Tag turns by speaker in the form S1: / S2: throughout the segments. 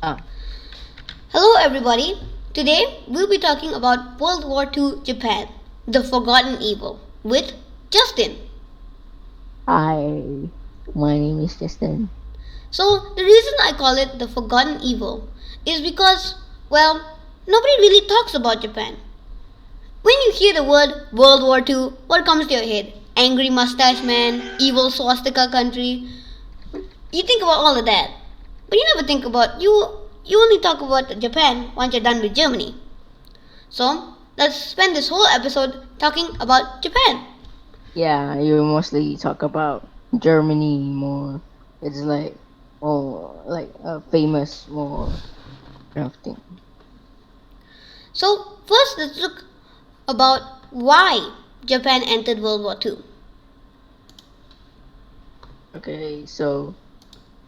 S1: Ah,
S2: Hello, everybody. Today we'll be talking about World War II Japan, the forgotten evil, with Justin.
S1: hi. My name is Justin.
S2: So, the reason I call it the forgotten evil is because, well, nobody really talks about Japan. When you hear the word World War II, what comes to your head? Angry mustache man, evil swastika country. You think about all of that. But you never think about you only talk about Japan once you're done with Germany. So, let's spend this whole episode talking about Japan.
S1: Yeah, you mostly talk about Germany more. It's like more like a famous more kind of thing.
S2: So, first let's look about why Japan entered World War II.
S1: Okay, so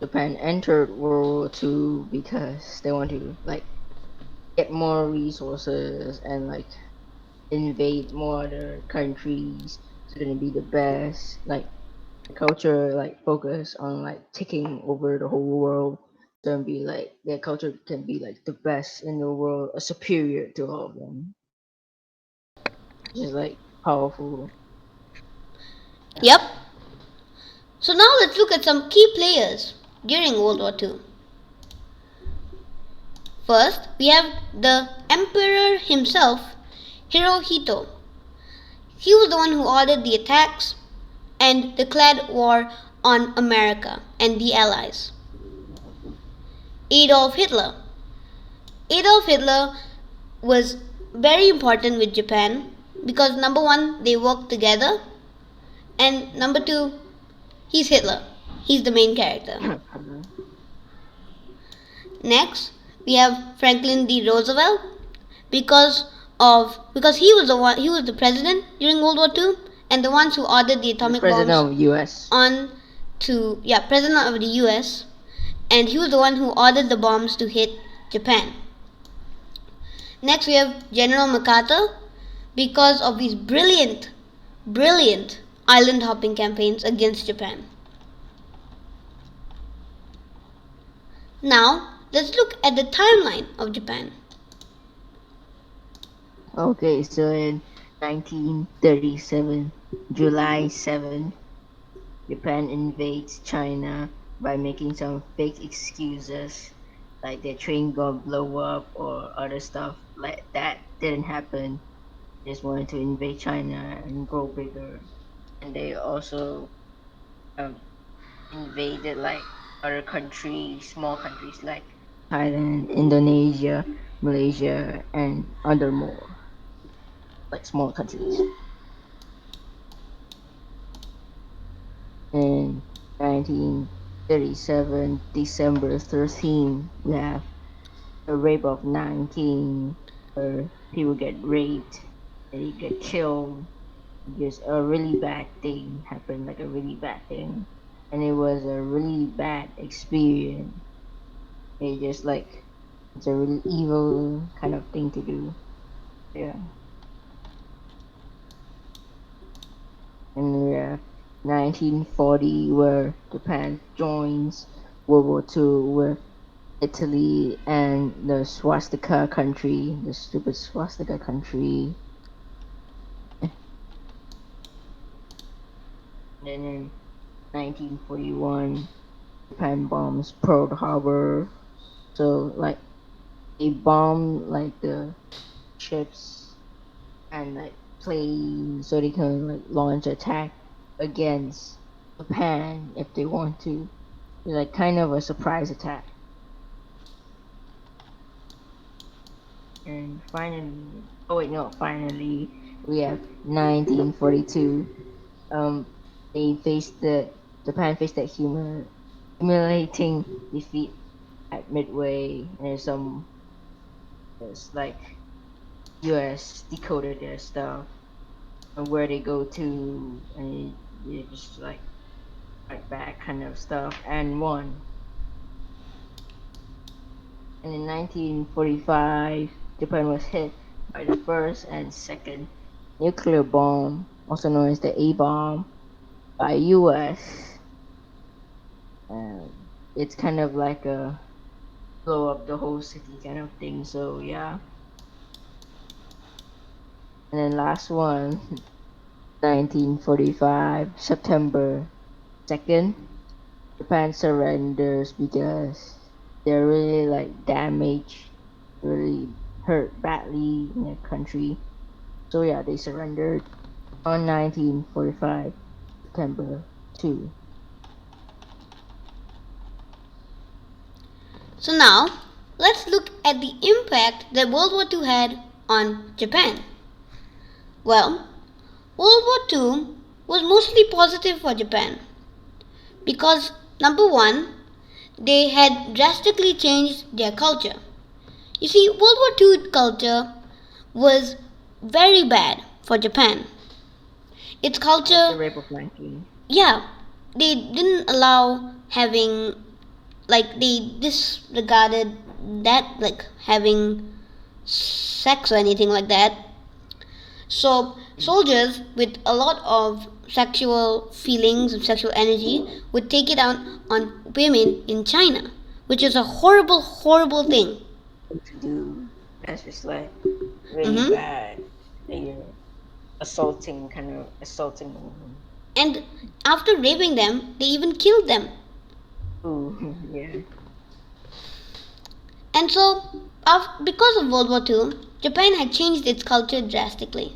S1: Japan entered World War II because they want to like get more resources and like invade more other countries. It's gonna be the best. Like culture like focus on like taking over the whole world. So be like their culture can be like the best in the world, superior to all of them. Just like powerful. Yeah.
S2: Yep. So now let's look at some key players during World War II. First, we have the Emperor himself, Hirohito. He was the one who ordered the attacks and declared war on America and the Allies. Adolf Hitler. Adolf Hitler was very important with Japan because number one, they worked together, and number two, he's Hitler. He's the main character. Next, we have Franklin D. Roosevelt because he was the president during World War II and the ones who ordered the
S1: The
S2: atomic
S1: president
S2: bombs
S1: of US.
S2: on to president of the US, and he was the one who ordered the bombs to hit Japan. Next, we have General MacArthur because of his brilliant island hopping campaigns against Japan. Now, let's look at the timeline of Japan.
S1: Okay, so in 1937, July 7, Japan invades China by making some fake excuses, like their train got blow up or other stuff like that didn't happen. They just wanted to invade China and grow bigger. And they also um, invaded like other countries, small countries like Thailand, Indonesia, Malaysia, and other more like small countries. In 1937, December 13, we have the rape of 9 where people get raped, they get killed because a really bad thing happened, like a really bad thing, and it was a really bad experience. It just like it's a really evil kind of thing to do. Yeah, and we have 1940 where Japan joins World War II with Italy and the swastika country, the stupid swastika country. And then in 1941, Japan bombs Pearl Harbor. So like they bomb like the ships and like planes so they can like launch attack against Japan if they want to. It's like kind of a surprise attack. And finally, oh wait, no, finally we have 1942. Um, they faced the Japan faced that humiliating defeat at Midway, and there's like U.S. decoded their stuff and where they go to, and it just like fight back kind of stuff, and won. And in 1945, Japan was hit by the first and second nuclear bomb, also known as the A bomb, by US. It's kind of like a blow up the whole city kind of thing. So yeah. And then last one, 1945, September 2nd, Japan surrenders because they're really like damaged, really hurt badly in their country. So yeah, they surrendered on 1945, September 2.
S2: So now, let's look at the impact that World War II had on Japan. Well, World War II was mostly positive for Japan because number one, they had drastically changed their culture. You see, World War II culture was very bad for Japan. Its
S1: After
S2: culture,
S1: rape of Nanking.
S2: yeah, they didn't allow having, like, they disregarded that, like, having sex or anything like that. So, soldiers with a lot of sexual feelings and sexual energy would take it out on women in China, which is a horrible, horrible thing.
S1: To do. That's just like really
S2: Hmm.
S1: bad. They're assaulting, kind of assaulting a woman.
S2: And after raping them, they even killed them.
S1: Ooh, yeah.
S2: And so, because of World War II, Japan had changed its culture drastically.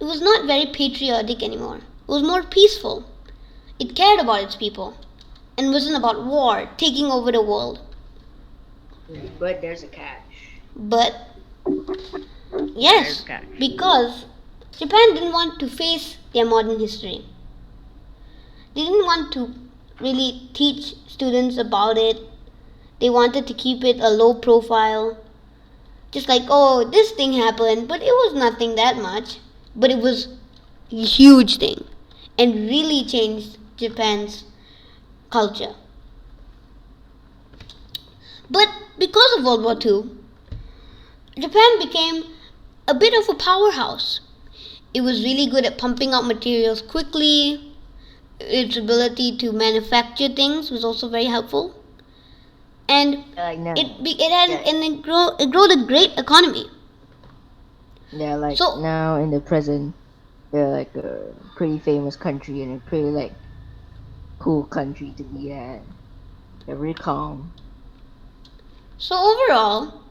S2: It was not very patriotic anymore. It was more peaceful. It cared about its people and wasn't about war taking over the world.
S1: Yeah. But there's a catch.
S2: But
S1: There's a
S2: yes,
S1: catch.
S2: because Japan didn't want to face their modern history. They didn't want to really teach students about it. They wanted to keep it a low profile. Just like, oh, this thing happened, but it was nothing that much. But it was a huge thing and really changed Japan's culture. But because of World War II, Japan became a bit of a powerhouse. It was really good at pumping out materials quickly. Its ability to manufacture things was also very helpful. And
S1: Like now,
S2: it had
S1: yeah,
S2: it growed a great economy.
S1: yeah, like
S2: So
S1: now in the present, they're like a pretty famous country and a pretty like cool country to be at. They're really calm.
S2: so overall,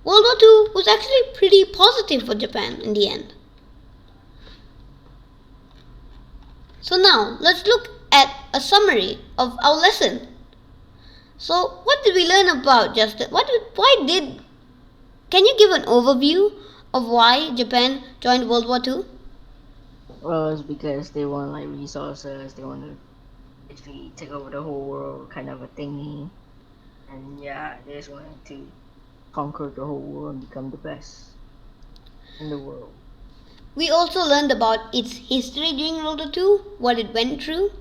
S2: World War II was actually pretty positive for Japan in the end. So now let's look at a summary of our lesson. So what did we learn about Justin? Why did Can you give an overview of why Japan joined World War II?
S1: Well, it's because they want like resources. They want to basically take over the whole world, kind of a thingy. And yeah, they just wanted to conquer the whole world and become the best in the world.
S2: We also learned about its history during World War II, what it went through,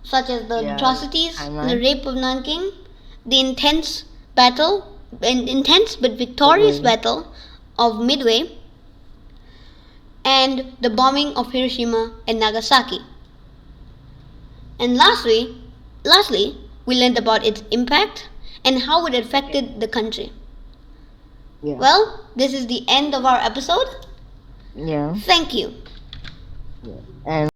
S2: such as the
S1: Yeah,
S2: atrocities and the
S1: timeline.
S2: rape of Nanking, the intense but victorious
S1: Midway.
S2: battle of Midway, and the bombing of Hiroshima and Nagasaki. And lastly, we learned about its impact and how it affected the country.
S1: Yeah.
S2: Well, this is the end of our episode.
S1: Yeah.
S2: Thank you.
S1: Yeah. And